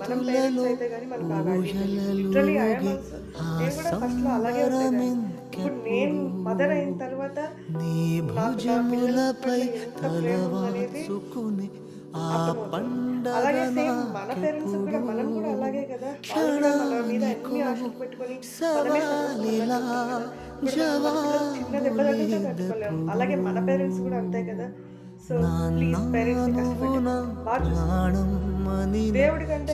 మనం పేరెంట్స్ అయితే కానీ మనకు ఆ వాల్యూ తెలియదు. లిటరలీ ఐఎమ్ ఆల్సో, నేను కూడా ఫస్ట్లో అలాగే ఉండేదాన్ని. ఇప్పుడు నేను మదర్ అయిన తర్వాత నాకు నా పిల్లల పట్ల ఎంత ప్రేమ ఉందనేది అర్థమవుతుంది. అలాగే సేమ్ మన పేరెంట్స్ కూడా మనం కూడా అలాగే కదా, వాళ్ళు కూడా మన మీద ఎన్ని ఆశలు పెట్టుకొని మనమే సపోజ్ అన్నట్టుంటాం కదా. ఇప్పుడు మనం మన పిల్లలు చిన్న దెబ్బ తగిలితే తట్టుకోలేము, అలాగే మన పేరెంట్స్ కూడా అంతే కదా. సో ప్లీజ్ పేరెంట్స్ని కష్టపెట్టకండి, బాగా చూసుకోండి. దేవుడి కంటే